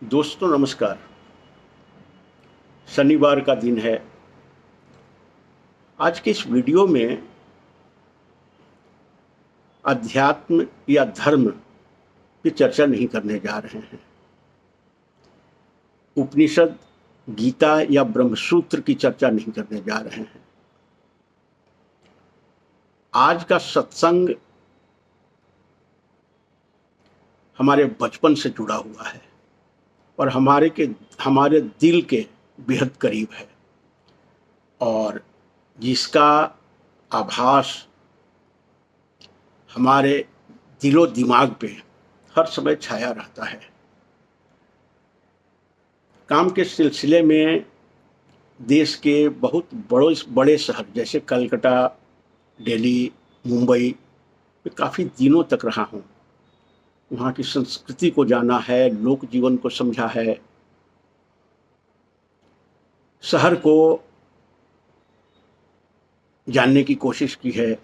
दोस्तों नमस्कार। शनिवार का दिन है। आज के इस वीडियो में अध्यात्म या धर्म की चर्चा नहीं करने जा रहे हैं। उपनिषद, गीता या ब्रह्मसूत्र की चर्चा नहीं करने जा रहे हैं। आज का सत्संग हमारे बचपन से जुड़ा हुआ है और हमारे दिल के बेहद करीब है और जिसका आभास हमारे दिलो दिमाग पे हर समय छाया रहता है। काम के सिलसिले में देश के बहुत बड़े शहर जैसे कलकत्ता, दिल्ली, मुंबई में काफ़ी दिनों तक रहा हूँ। वहाँ की संस्कृति को जाना है, लोक जीवन को समझा है, शहर को जानने की कोशिश की है।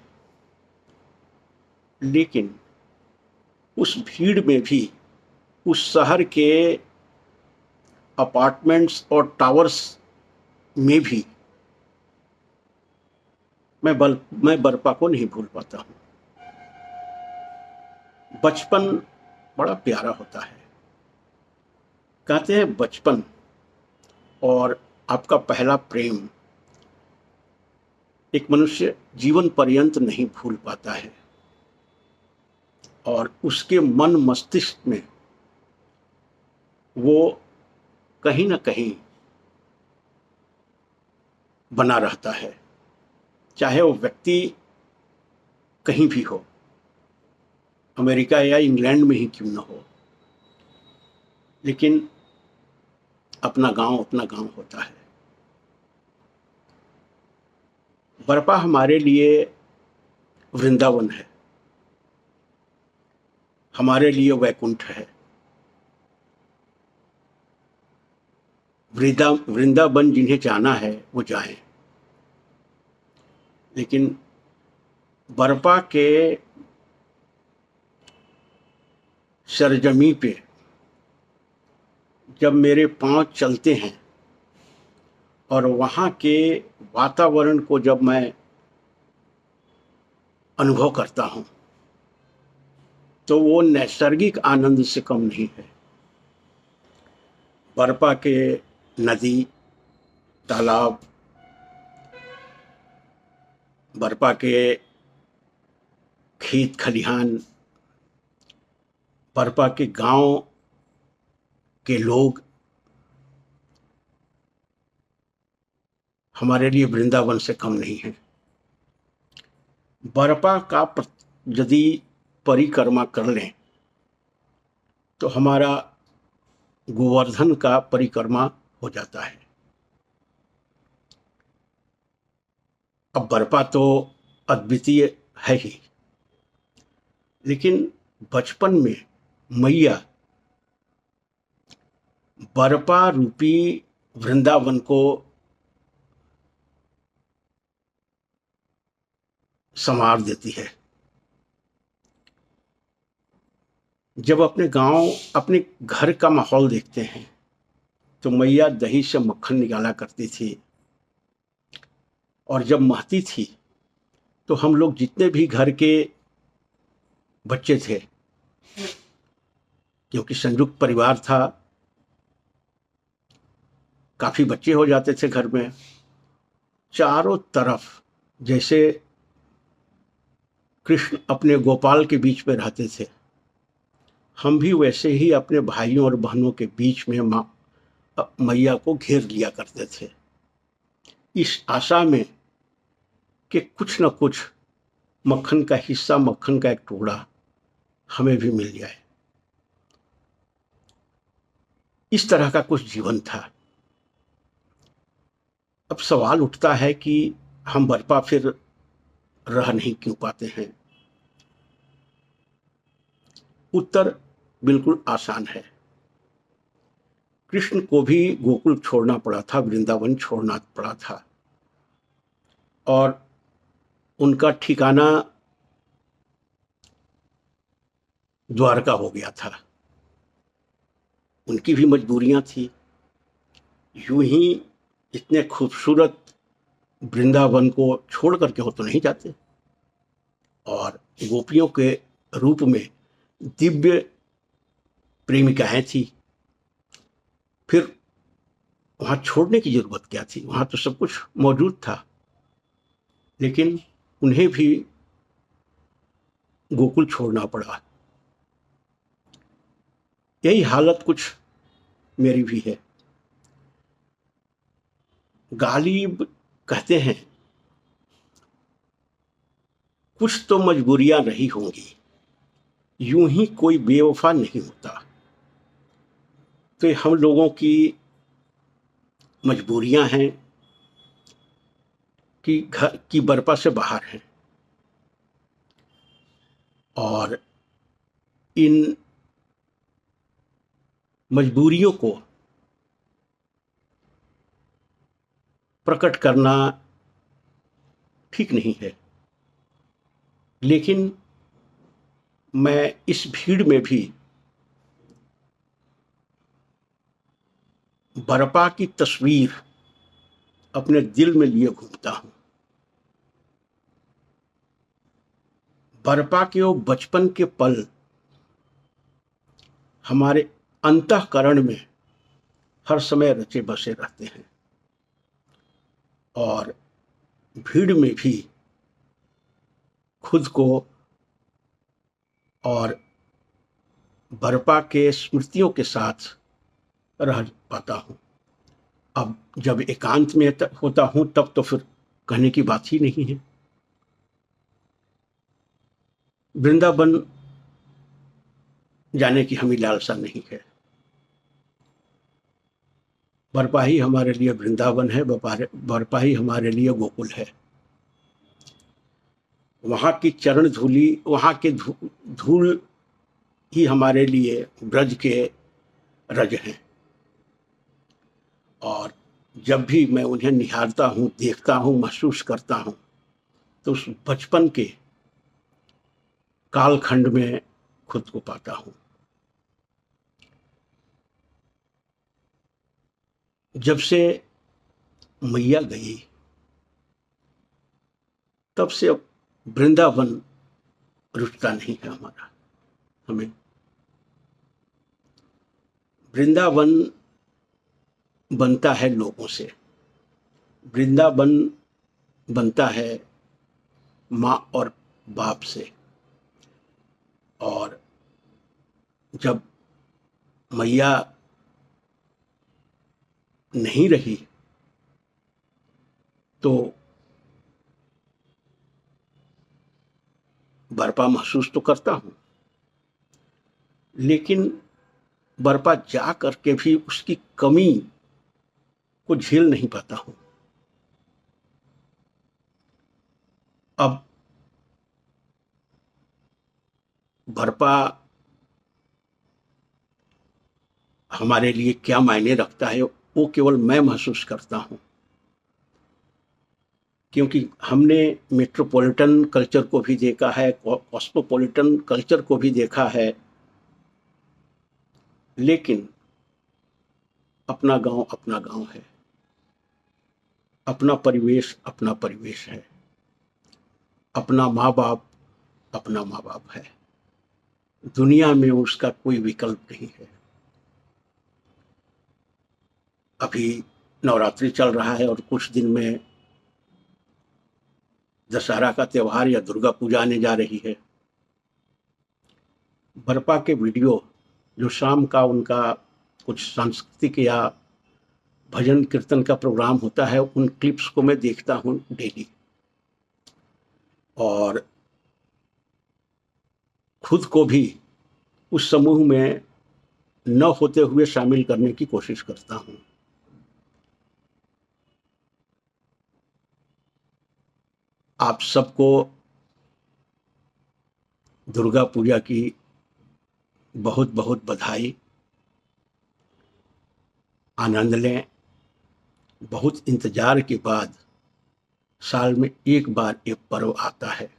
लेकिन उस भीड़ में भी, उस शहर के अपार्टमेंट्स और टावर्स में भी मैं बर्पा को नहीं भूल पाता हूँ। बचपन बड़ा प्यारा होता है। कहते हैं बचपन और आपका पहला प्रेम एक मनुष्य जीवन पर्यंत नहीं भूल पाता है और उसके मन मस्तिष्क में वो कहीं ना कहीं बना रहता है, चाहे वो व्यक्ति कहीं भी हो, अमेरिका या इंग्लैंड में ही क्यों न हो। लेकिन अपना गांव होता है। बरपा हमारे लिए वृंदावन है, हमारे लिए वैकुंठ है। वृंदावन जिन्हें जाना है वो जाएं, लेकिन बरपा के सरजमी पे जब मेरे पांव चलते हैं और वहाँ के वातावरण को जब मैं अनुभव करता हूँ तो वो नैसर्गिक आनंद से कम नहीं है। बरपा के नदी, तालाब, बरपा के खेत खलिहान, बरपा के गांव के लोग हमारे लिए वृंदावन से कम नहीं है। बरपा का यदि परिक्रमा कर लें तो हमारा गोवर्धन का परिक्रमा हो जाता है। अब बरपा तो अद्वितीय है ही, लेकिन बचपन में मैया बरपा रूपी वृंदावन को संवार देती है। जब अपने घर का माहौल देखते हैं तो मैया दही से मक्खन निकाला करती थी और जब महती थी तो हम लोग जितने भी घर के बच्चे थे, क्योंकि संयुक्त परिवार था, काफी बच्चे हो जाते थे घर में, चारों तरफ जैसे कृष्ण अपने गोपाल के बीच में रहते थे, हम भी वैसे ही अपने भाइयों और बहनों के बीच में मैया को घेर लिया करते थे, इस आशा में कि कुछ न कुछ मक्खन का हिस्सा, मक्खन का एक टुकड़ा हमें भी मिल जाए। इस तरह का कुछ जीवन था। अब सवाल उठता है कि हम बरपा फिर रह नहीं क्यों पाते हैं। उत्तर बिल्कुल आसान है। कृष्ण को भी गोकुल छोड़ना पड़ा था, वृंदावन छोड़ना पड़ा था और उनका ठिकाना द्वारका हो गया था। उनकी भी मजबूरियां थी। यूं ही इतने खूबसूरत वृंदावन को छोड़ करके वो तो नहीं जाते, और गोपियों के रूप में दिव्य प्रेमिकाएं थी। फिर वहां छोड़ने की जरूरत क्या थी, वहां तो सब कुछ मौजूद था। लेकिन उन्हें भी गोकुल छोड़ना पड़ा। यही हालत कुछ मेरी भी है। गालिब कहते हैं कुछ तो मजबूरियां रही होंगी, यूं ही कोई बेवफा नहीं होता। तो ये हम लोगों की मजबूरियां हैं कि घर की बरपा से बाहर हैं, और इन मजबूरियों को प्रकट करना ठीक नहीं है। लेकिन मैं इस भीड़ में भी बरपा की तस्वीर अपने दिल में लिए घूमता हूं। बरपा के वो बचपन के पल हमारे अंतःकरण में हर समय रचे बसे रहते हैं, और भीड़ में भी खुद को और बरपा के स्मृतियों के साथ रह पाता हूं। अब जब एकांत में होता हूं तब तो फिर कहने की बात ही नहीं है। वृंदावन जाने की हमें लालसा नहीं है। बरपा ही हमारे लिए वृंदावन है, बरपा ही हमारे लिए गोकुल है। वहां की चरण धूली, वहां के धूल ही हमारे लिए ब्रज के रज हैं। और जब भी मैं उन्हें निहारता हूं, देखता हूं, महसूस करता हूं, तो उस बचपन के कालखंड में खुद को पाता हूं। जब से मैया गई तब से अब वृंदावन रुचता नहीं है हमारा। हमें वृंदावन बनता है लोगों से, वृंदावन बनता है माँ और बाप से। और जब मैया नहीं रही तो बरपा महसूस तो करता हूं, लेकिन बरपा जा करके भी उसकी कमी को झेल नहीं पाता हूं। अब बरपा हमारे लिए क्या मायने रखता है वो केवल मैं महसूस करता हूं, क्योंकि हमने मेट्रोपॉलिटन कल्चर को भी देखा है, कॉस्मोपॉलिटन कल्चर को भी देखा है, लेकिन अपना गांव है, अपना परिवेश है, अपना माँ बाप है। दुनिया में उसका कोई विकल्प नहीं है। अभी नवरात्रि चल रहा है और कुछ दिन में दशहरा का त्योहार या दुर्गा पूजा आने जा रही है। बरपा के वीडियो जो शाम का उनका कुछ सांस्कृतिक या भजन कीर्तन का प्रोग्राम होता है, उन क्लिप्स को मैं देखता हूं डेली, और खुद को भी उस समूह में न होते हुए शामिल करने की कोशिश करता हूं। आप सबको दुर्गा पूजा की बहुत बहुत बधाई। आनंद लें। बहुत इंतजार के बाद साल में एक बार एक पर्व आता है,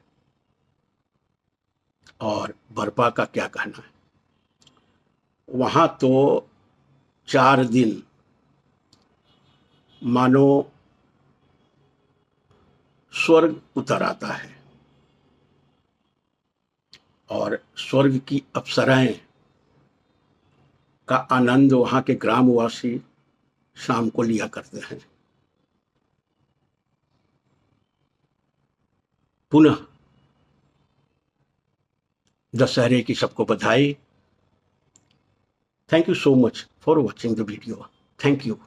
और बरपा का क्या कहना है। वहां तो 4 दिन मानो स्वर्ग उतर आता है और स्वर्ग की अप्सराएं का आनंद वहां के ग्रामवासी शाम को लिया करते हैं। पुनः दशहरे की सबको बधाई। Thank you so much for watching the video. Thank you.